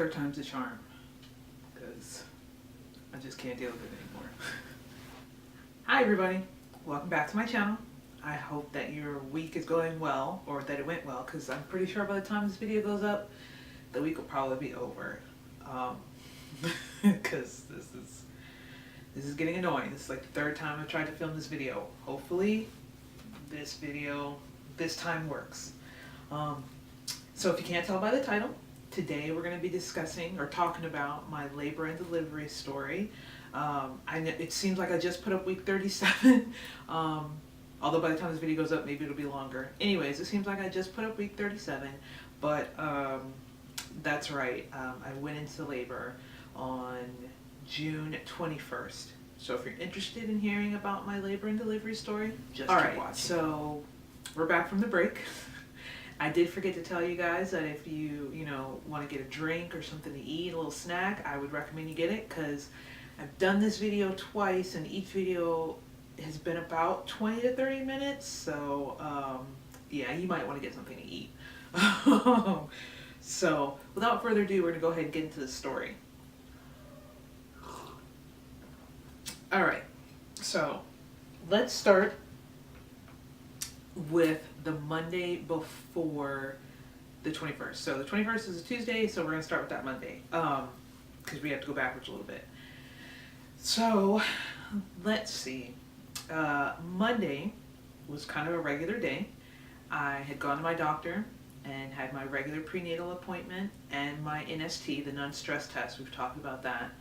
third time's the charm, because I just can't deal with it anymore. Hi everybody, welcome back to my channel. I hope that your week is going well, or that it went well, because I'm pretty sure by the time this video goes up, the week will probably be over. Because this is getting annoying. This is like the third time I've tried to film this video. Hopefully this video this time works. So if you can't tell by the title, today we're going to be discussing or talking about my labor and delivery story. It seems like I just put up week 37, although by the time this video goes up maybe it'll be longer. Anyways, it seems like I just put up week 37, but that's right. I went into labor on June 21st. So if you're interested in hearing about my labor and delivery story, just keep watching. So we're back from the break. I did forget to tell you guys that if you want to get a drink or something to eat, a little snack, I would recommend you get it, because I've done this video twice and each video has been about 20 to 30 minutes. So yeah, you might want to get something to eat. So without further ado, we're going to go ahead and get into the story. All right, so let's start with the Monday before the 21st. So the 21st is a Tuesday, so we're going to start with that Monday, because we have to go backwards a little bit. So let's see. Monday was kind of a regular day. I had gone to my doctor and had my regular prenatal appointment and my NST, the non-stress test. We've talked about that.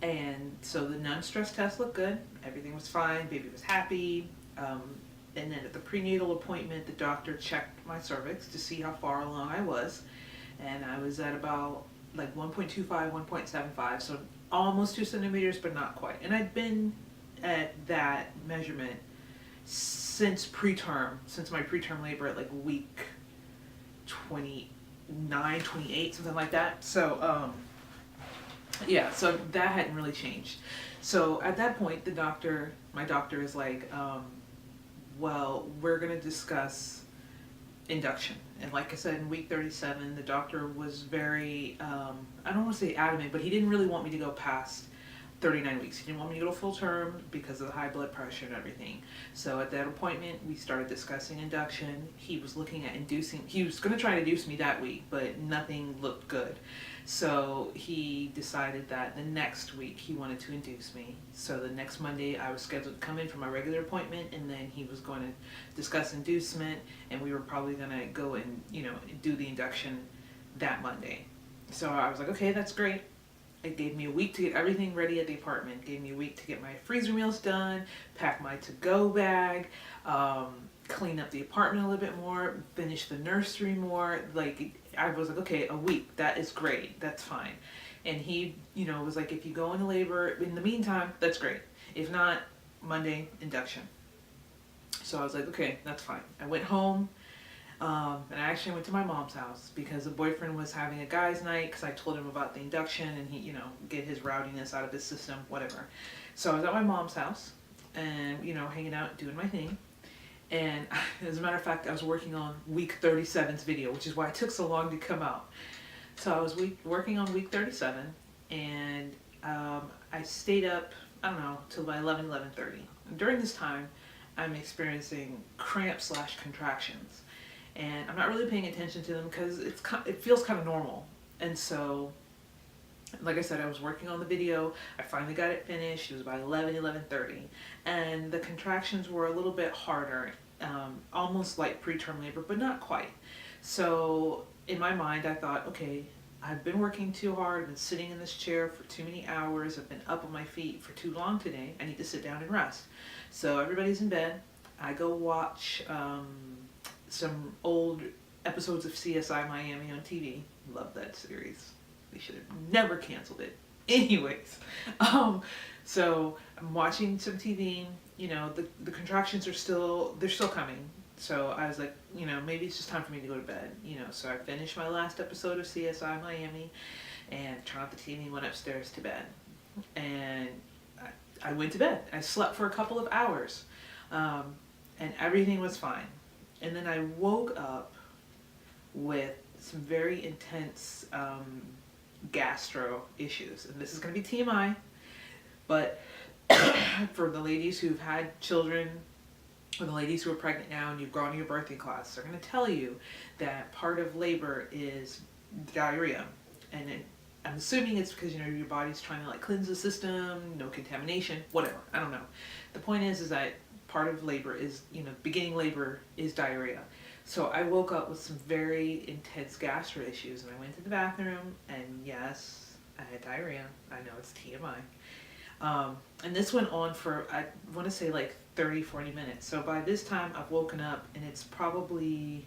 And so the non-stress test looked good. Everything was fine. Baby was happy. And then at the prenatal appointment, the doctor checked my cervix to see how far along I was. And I was at about like 1.25, 1.75, so almost 2 centimeters, but not quite. And I'd been at that measurement since preterm, since my preterm labor at like week 29, 28, something like that. So, yeah, so that hadn't really changed. So at that point, my doctor is like, well, we're going to discuss induction. And like I said, in week 37, the doctor was very, I don't want to say adamant, but he didn't really want me to go past 39 weeks. He didn't want me to go to full term because of the high blood pressure and everything. So at that appointment, we started discussing induction. He was looking at inducing, he was going to try to induce me that week, but nothing looked good. So he decided that the next week he wanted to induce me. So the next Monday I was scheduled to come in for my regular appointment, and then he was going to discuss inducement, and we were probably going to go and do the induction that Monday. So I was like, okay, that's great. It gave me a week to get everything ready at the apartment. It gave me a week to get my freezer meals done, pack my to-go bag, clean up the apartment a little bit more, finish the nursery more. Like, I was like, okay, a week, that is great, that's fine. And he, was like, if you go into labor in the meantime, that's great. If not, Monday, induction. So I was like, okay, that's fine. I went home, and I actually went to my mom's house because the boyfriend was having a guy's night, because I told him about the induction and he, get his rowdiness out of his system, whatever. So I was at my mom's house and, hanging out, doing my thing. And as a matter of fact, I was working on week 37's video, which is why it took so long to come out. So I was working on week 37, and I stayed up, I don't know, till about 11:30. During this time, I'm experiencing cramp/contractions. And I'm not really paying attention to them because it feels kind of normal. And so, like I said, I was working on the video. I finally got it finished. It was about 11:30. And the contractions were a little bit harder, almost like preterm labor, but not quite. So in my mind, I thought, okay, I've been working too hard. I've been sitting in this chair for too many hours. I've been up on my feet for too long today. I need to sit down and rest. So everybody's in bed. I go watch some old episodes of CSI Miami on TV. Love that series. They should have never canceled it. Anyways, so I'm watching some TV. The contractions they're still coming. So I was like, maybe it's just time for me to go to bed. So I finished my last episode of CSI Miami and turned off the TV and went upstairs to bed. And I went to bed. I slept for a couple of hours, and everything was fine. And then I woke up with some very intense gastro issues. And this is going to be TMI, but for the ladies who've had children, or the ladies who are pregnant now and you've gone to your birthing class, they're going to tell you that part of labor is diarrhea. And I'm assuming it's because, you know, your body's trying to like cleanse the system, no contamination, whatever. I don't know. The point is that part of labor is, you know, beginning labor is diarrhea. So I woke up with some very intense gastro issues, and I went to the bathroom, and yes, I had diarrhea. I know it's TMI. And this went on for, I want to say like 30, 40 minutes. So by this time I've woken up and it's probably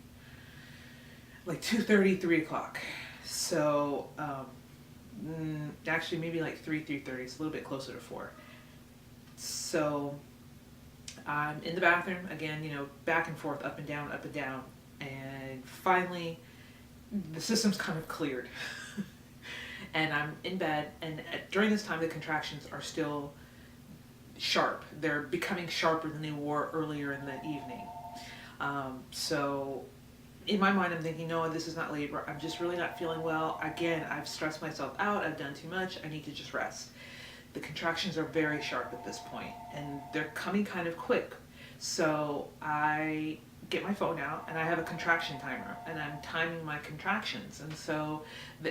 like 2:30, 3 o'clock. So, actually maybe like 3:30. It's a little bit closer to 4. So I'm in the bathroom again, you know, back and forth, up and down, up and down. And finally the system's kind of cleared. And I'm in bed, and during this time the contractions are still sharp. They're becoming sharper than they were earlier in the evening. So in my mind I'm thinking, no, this is not labor. I'm just really not feeling well. Again, I've stressed myself out. I've done too much. I need to just rest. The contractions are very sharp at this point, and they're coming kind of quick. So I get my phone out and I have a contraction timer, and I'm timing my contractions. And so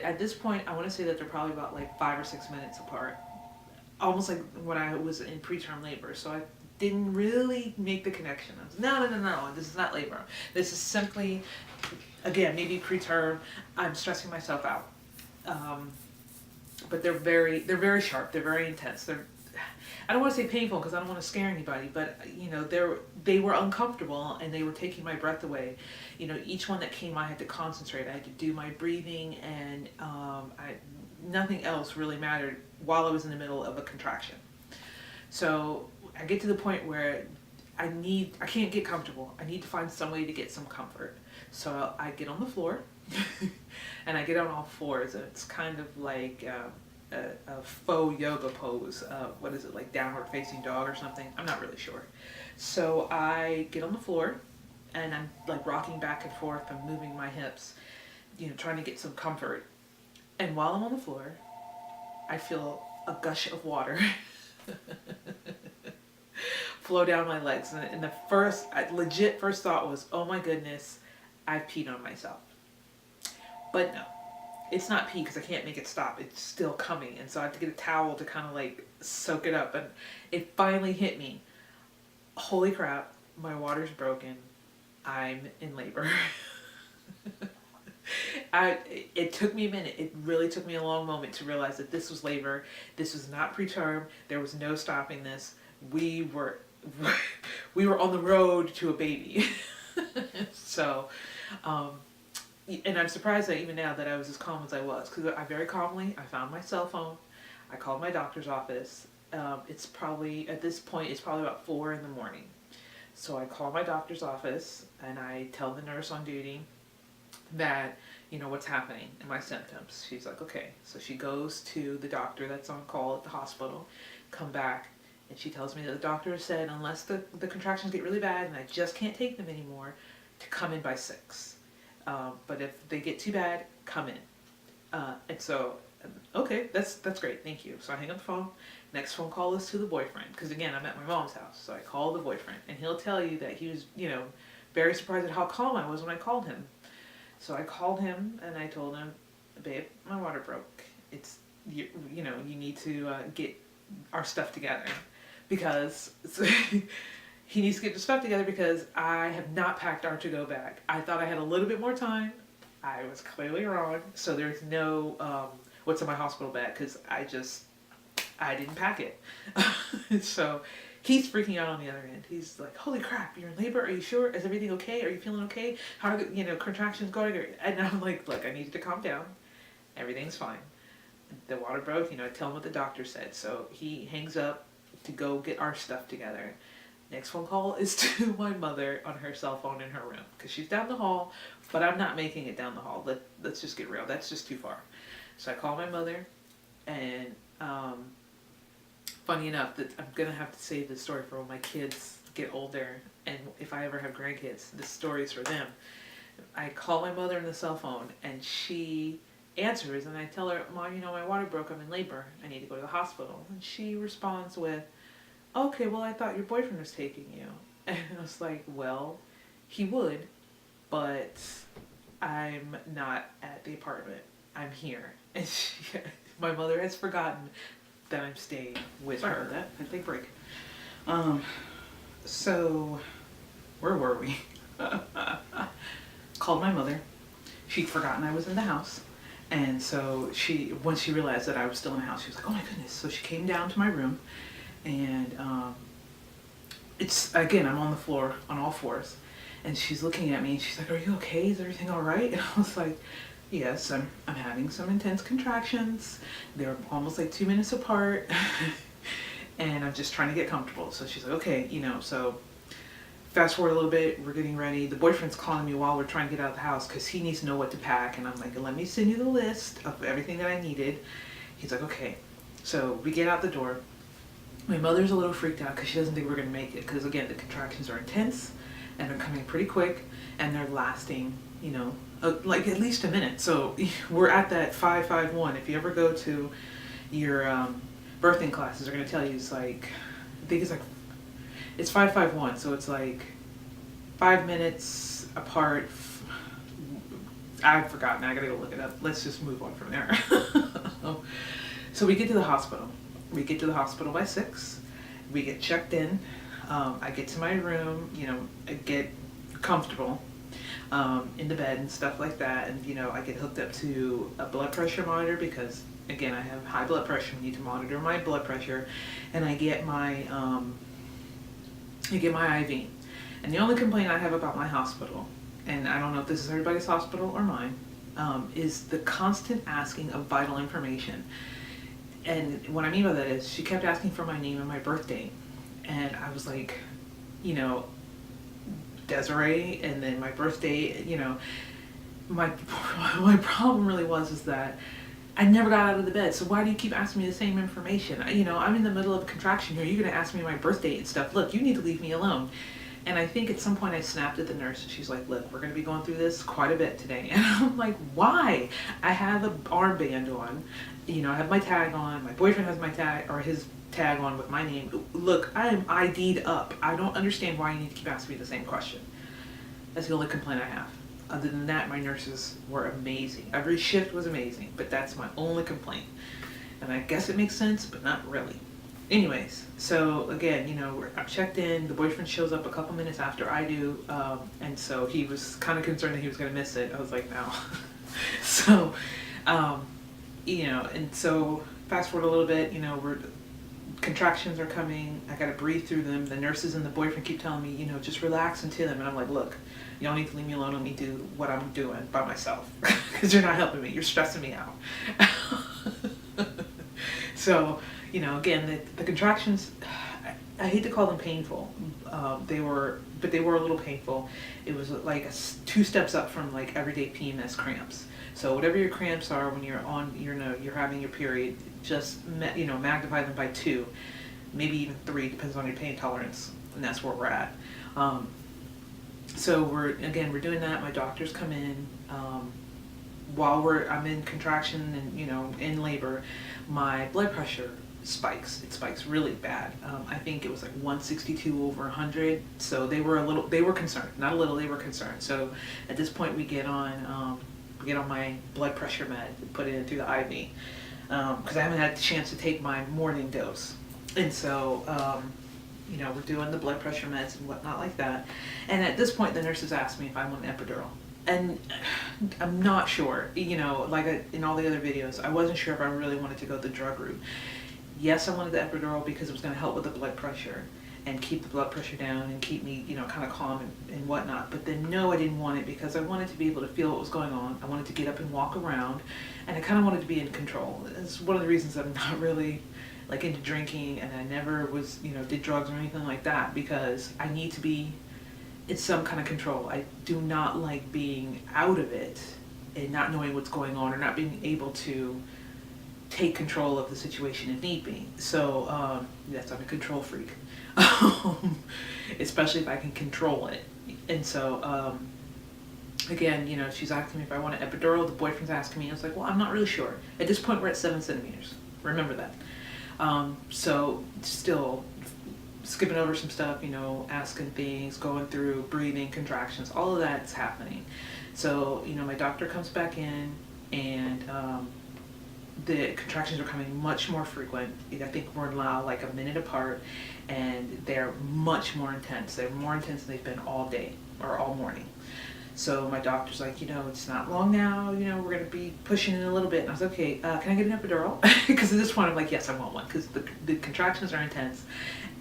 at this point I want to say that they're probably about like 5 or 6 minutes apart, almost like when I was in preterm labor. So I didn't really make the connection. I was, no, this is not labor. This is simply, again, maybe preterm. I'm stressing myself out. But they're very sharp. They're very intense. I don't want to say painful because I don't want to scare anybody, but you know, they were uncomfortable and they were taking my breath away. You know, each one that came, I had to concentrate. I had to do my breathing, and nothing else really mattered while I was in the middle of a contraction. So I get to the point where I can't get comfortable. I need to find some way to get some comfort. So I get on the floor, and I get on all fours, and it's kind of like a faux yoga pose. What is it, like downward facing dog or something? I'm not really sure. So I get on the floor, and I'm like rocking back and forth. I'm moving my hips, you know, trying to get some comfort. And while I'm on the floor, I feel a gush of water flow down my legs. And the legit first thought was, oh my goodness, I've peed on myself. But no, it's not pee because I can't make it stop. It's still coming. And so I have to get a towel to kind of like soak it up. And it finally hit me. Holy crap, my water's broken. I'm in labor. It took me a minute. It really took me a long moment to realize that this was labor. This was not preterm. There was no stopping this. We were on the road to a baby. So, and I'm surprised that even now that I was as calm as I was, because I very calmly, I found my cell phone. I called my doctor's office. It's probably, at this point, it's probably about 4 in the morning. So I call my doctor's office and I tell the nurse on duty that, you know, what's happening and my symptoms. She's like, okay. So she goes to the doctor that's on call at the hospital, come back, and she tells me that the doctor has said unless the contractions get really bad and I just can't take them anymore, to come in by 6. But if they get too bad, come in. And so, okay, that's great, thank you. So I hang up the phone. Next phone call is to the boyfriend, because again, I'm at my mom's house. So I call the boyfriend, and he'll tell you that he was, you know, very surprised at how calm I was when I called him. So I called him and I told him, babe, my water broke. It's, you know, you need to get our stuff together, because he needs to get his stuff together because I have not packed our to-go bag. I thought I had a little bit more time. I was clearly wrong. So there's no what's in my hospital bag, because I didn't pack it. So he's freaking out on the other end. He's like, holy crap, you're in labor? Are you sure? Is everything okay? Are you feeling okay? How are the, you know, contractions going? And I'm like, look, I need you to calm down. Everything's fine. The water broke, you know, I tell him what the doctor said. So he hangs up to go get our stuff together. Next phone call is to my mother on her cell phone in her room, because she's down the hall, but I'm not making it down the hall. Let's just get real. That's just too far. So I call my mother, and funny enough, that I'm going to have to save this story for when my kids get older, and if I ever have grandkids, this story is for them. I call my mother on the cell phone, and she answers, and I tell her, Mom, you know, my water broke, I'm in labor, I need to go to the hospital. And she responds with, okay, well, I thought your boyfriend was taking you. And I was like, well, he would, but I'm not at the apartment. I'm here. And my mother has forgotten that I'm staying with Sorry her. about that. I take a break. So, where were we? Called my mother. She'd forgotten I was in the house. And so once she realized that I was still in the house, she was like, oh my goodness. So she came down to my room, and again, I'm on the floor on all fours, and she's looking at me and she's like, are you okay? Is everything all right? And I was like, yes, I'm having some intense contractions. They're almost like 2 minutes apart. And I'm just trying to get comfortable. So she's like, okay, you know, so fast forward a little bit, we're getting ready. The boyfriend's calling me while we're trying to get out of the house because he needs to know what to pack. And I'm like, let me send you the list of everything that I needed. He's like, okay. So we get out the door. My mother's a little freaked out because she doesn't think we're going to make it. Because again, the contractions are intense and they're coming pretty quick and they're lasting, you know, like at least a minute. So we're at that 5-5-1. If you ever go to your birthing classes, they're going to tell you it's like, I think it's 5-5-1. So it's like 5 minutes apart. I've forgotten. I got to go look it up. Let's just move on from there. So we get to the hospital. We get to the hospital by 6. We get checked in. I get to my room, you know, I get comfortable in the bed and stuff like that. And, you know, I get hooked up to a blood pressure monitor because, again, I have high blood pressure. We need to monitor my blood pressure. And I get my IV. And the only complaint I have about my hospital, and I don't know if this is everybody's hospital or mine, is the constant asking of vital information. And what I mean by that is she kept asking for my name and my birth date. And I was like, you know, Desiree, and then my birth date, you know, my problem really is that I never got out of the bed. So why do you keep asking me the same information? You know, I'm in the middle of a contraction here. You're going to ask me my birth date and stuff. Look, you need to leave me alone. And I think at some point I snapped at the nurse and she's like, look, we're going to be going through this quite a bit today. And I'm like, why? I have an armband on. You know, I have my tag on. My boyfriend has my tag, or his tag on with my name. Look, I am ID'd up. I don't understand why you need to keep asking me the same question. That's the only complaint I have. Other than that, my nurses were amazing. Every shift was amazing, but that's my only complaint. And I guess it makes sense, but not really. Anyways, so again, you know, I'm checked in. The boyfriend shows up a couple minutes after I do, and so he was kind of concerned that he was going to miss it. I was like, no. So, you know, and so fast forward a little bit, you know, contractions are coming. I got to breathe through them. The nurses and the boyfriend keep telling me, you know, just relax into them. And I'm like, look, you don't need to leave me alone. Let me do what I'm doing by myself because you're not helping me. You're stressing me out. So, you know, again, the contractions, I hate to call them painful. They were a little painful. It was like 2 steps up from like everyday PMS cramps. So whatever your cramps are when you're on, you're having your period, just magnify them by 2, maybe even 3, depends on your pain tolerance, and that's where we're at. So we're doing that. My doctors come in while I'm in contraction and, you know, in labor. My blood pressure spikes. It spikes really bad. I think it was like 162 over 100. So they were concerned. Not a little, they were concerned. So at this point we get on my blood pressure med, put it in through the IV, because I haven't had the chance to take my morning dose. And so, you know, we're doing the blood pressure meds and whatnot like that. And at this point, the nurses asked me if I want an epidural. And I'm not sure, you know, like in all the other videos, I wasn't sure if I really wanted to go the drug route. Yes, I wanted the epidural because it was going to help with the blood pressure and keep the blood pressure down and keep me, you know, kind of calm and whatnot. But then no, I didn't want it because I wanted to be able to feel what was going on. I wanted to get up and walk around, and I kind of wanted to be in control. It's one of the reasons I'm not really like into drinking, and I never was, you know, did drugs or anything like that, because I need to be in some kind of control. I do not like being out of it and not knowing what's going on, or not being able to take control of the situation if need be. So yes, I'm a control freak, especially if I can control it. And so again, you know, she's asking me if I want an epidural. The boyfriend's asking me. I was like, well, I'm not really sure. At this point, we're at 7 centimeters. Remember that. So still skipping over some stuff, you know, asking things, going through breathing, contractions, all of that's happening. So, you know, my doctor comes back in, and the contractions are coming much more frequent. I think we're now like a minute apart, and they're much more intense. They're more intense than they've been all day or all morning. So my doctor's like, you know, it's not long now, you know, we're going to be pushing in a little bit. And I was like, okay, can I get an epidural? Because at this point I'm like, yes, I want one, because the contractions are intense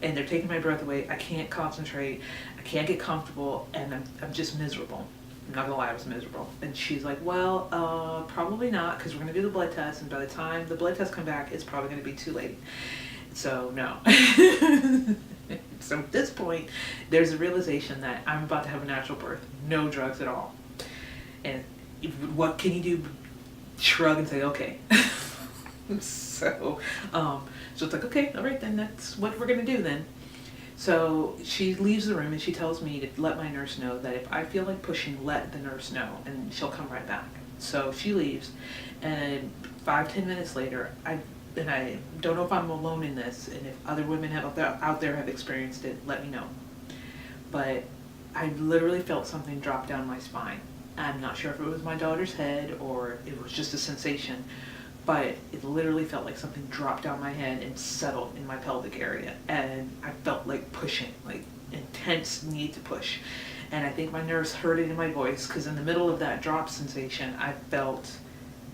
and they're taking my breath away. I can't concentrate. I can't get comfortable, and I'm just miserable. I'm not gonna lie, I was miserable. And she's like, well, probably not, because we're gonna do the blood test, and by the time the blood tests come back, it's probably gonna be too late. So no. So at this point, there's a realization that I'm about to have a natural birth, no drugs at all. And what can you do? Shrug and say, okay. So it's like, okay, all right, then that's what we're gonna do then. So she leaves the room, and she tells me to let my nurse know that if I feel like pushing, let the nurse know, and she'll come right back. So she leaves, and 5-10 minutes later, I don't know if I'm alone in this, and if other women out there have experienced it, let me know. But I literally felt something drop down my spine. I'm not sure if it was my daughter's head or it was just a sensation, but it literally felt like something dropped down my head and settled in my pelvic area. And I felt like pushing, like intense need to push. And I think my nurse heard it in my voice, because in the middle of that drop sensation, I felt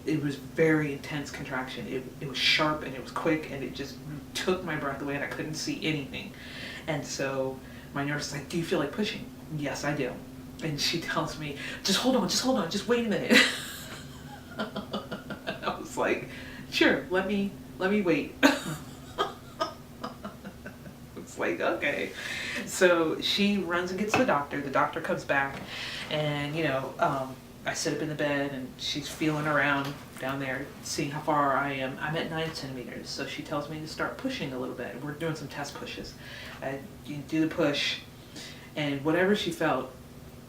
it was very intense contraction. It was sharp and it was quick, and it just took my breath away, and I couldn't see anything. And so my nurse is like, do you feel like pushing? Yes, I do. And she tells me, just hold on, just wait a minute. I was like, sure, let me wait. It's like, okay. So she runs and gets the doctor. The doctor comes back, and you know, I sit up in the bed, and she's feeling around down there, seeing how far I am. I'm at 9 centimeters, so she tells me to start pushing a little bit. We're doing some test pushes. You do the push, and whatever she felt,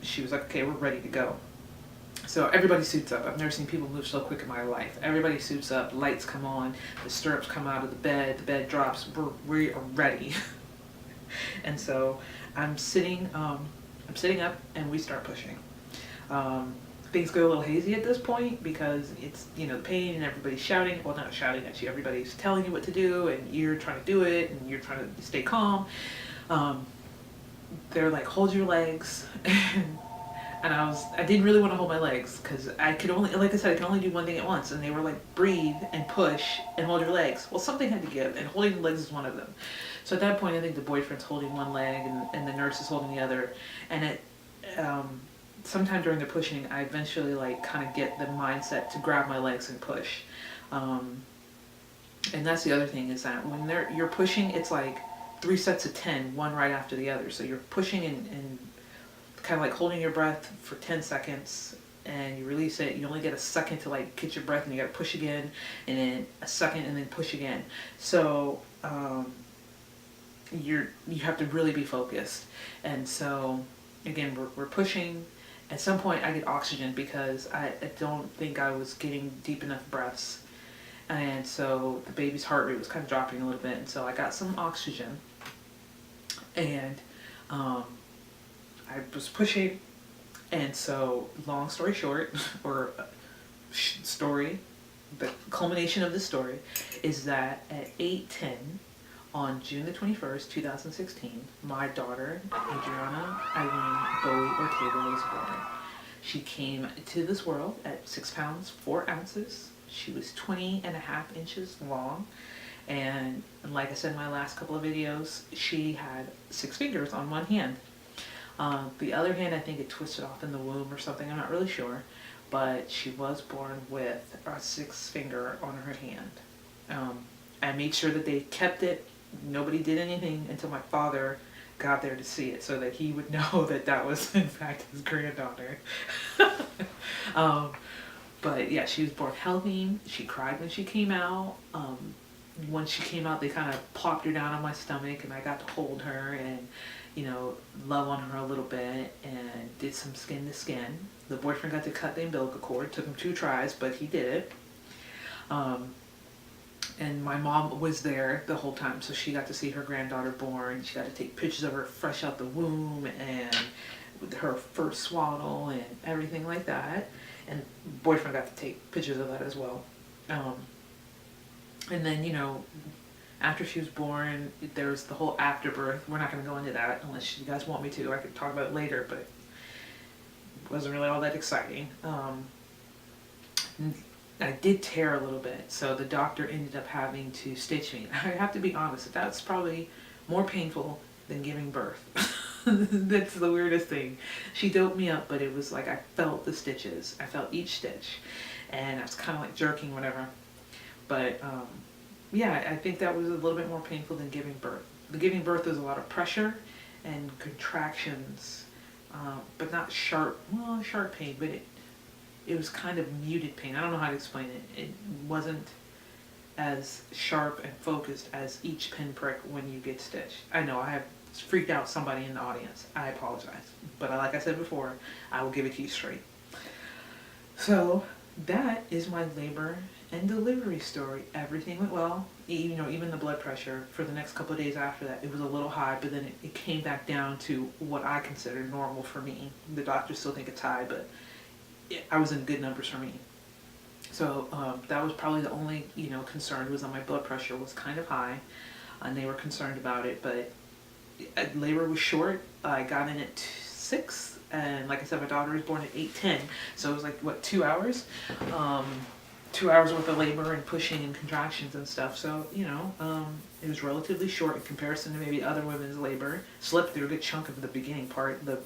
she was like, okay, we're ready to go. So everybody suits up. I've never seen people move so quick in my life. Everybody suits up, lights come on, the stirrups come out of the bed drops, we are ready. And so I'm sitting up, and we start pushing. Things go a little hazy at this point, because it's, you know, the pain, and everybody's shouting, well, not shouting at you, everybody's telling you what to do, and you're trying to do it, and you're trying to stay calm. They're like, hold your legs. And I didn't really want to hold my legs, because I could only, like I said, I could only do one thing at once. And they were like, breathe and push and hold your legs. Well, something had to give, and holding the legs is one of them. So at that point, I think the boyfriend's holding one leg, and the nurse is holding the other. And sometime during the pushing, I eventually like kind of get the mindset to grab my legs and push. And that's the other thing, is that when you're pushing, it's like 3 sets of 10, one right after the other. So you're pushing and kind of like holding your breath for 10 seconds, and you release it. You only get a second to like catch your breath, and you got to push again, and then a second, and then push again. So you have to really be focused. And so again, we're pushing. At some point I get oxygen, because I don't think I was getting deep enough breaths, and so the baby's heart rate was kind of dropping a little bit, and so I got some oxygen, and I was pushing. And so, long story short, or story, the culmination of the story is that at 8:10 on June the 21st, 2016, my daughter, Adriana Eileen Bowie Ortega, was born. She came to this world at 6 pounds, 4 ounces. She was 20.5 inches long. And like I said in my last couple of videos, she had 6 fingers on one hand. The other hand, I think it twisted off in the womb or something, I'm not really sure, but she was born with a 6th finger on her hand. I made sure that they kept it. Nobody did anything until my father got there to see it, so that he would know that that was in fact his granddaughter. But yeah, she was born healthy. She cried when she came out. When she came out, they kind of plopped her down on my stomach, and I got to hold her, and you know, love on her a little bit and did some skin to skin. The boyfriend got to cut the umbilical cord. Took him 2 tries, but he did it. And my mom was there the whole time, so she got to see her granddaughter born. She got to take pictures of her fresh out the womb and with her first swaddle and everything like that. And boyfriend got to take pictures of that as well. And then, you know, after she was born, there was the whole afterbirth. We're not going to go into that unless you guys want me to. I could talk about it later, but it wasn't really all that exciting. I did tear a little bit, so the doctor ended up having to stitch me. I have to be honest, that's probably more painful than giving birth. That's the weirdest thing. She doped me up, but it was like I felt the stitches. I felt each stitch, and I was kind of like jerking, whatever. But yeah, I think that was a little bit more painful than giving birth. The giving birth was a lot of pressure and contractions, but not sharp, well, sharp pain, but it was kind of muted pain. I don't know how to explain it. It wasn't as sharp and focused as each pinprick when you get stitched. I know I have freaked out somebody in the audience. I apologize. But like I said before, I will give it to you straight. So that is my labor and delivery story. Everything went well. You know, even the blood pressure for the next couple of days after that, it was a little high, but then it came back down to what I consider normal for me. The doctors still think it's high, but I was in good numbers for me. So that was probably the only, you know, concern was that my blood pressure was kind of high, and they were concerned about it. But labor was short. I got in at 6, and like I said, my daughter was born at 8:10, so it was like what, 2 hours, 2 hours worth of labor and pushing and contractions and stuff. So you know, it was relatively short in comparison to maybe other women's labor. Slept through a good chunk of the beginning part, the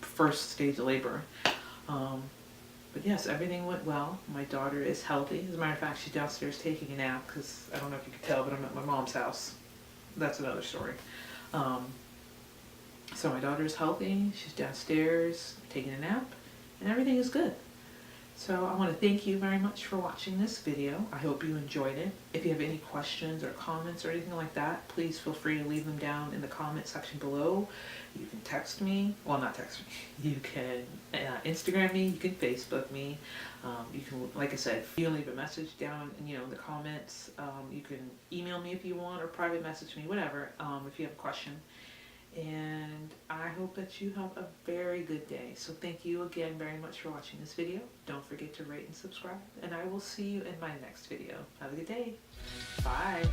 first stage of labor. But yes, everything went well. My daughter is healthy. As a matter of fact, she's downstairs taking a nap because I don't know if you can tell, but I'm at my mom's house. That's another story. So my daughter is healthy. She's downstairs taking a nap, and everything is good. So I want to thank you very much for watching this video. I hope you enjoyed it. If you have any questions or comments or anything like that, please feel free to leave them down in the comment section below. You can text me, well, not text me, you can Instagram me, you can Facebook me, you can, like I said, you can leave a message down in, in the comments. You can email me if you want, or private message me, whatever, if you have a question. And I hope that you have a very good day. So thank you again very much for watching this video. Don't forget to rate and subscribe, and I will see you in my next video. Have a good day. Bye.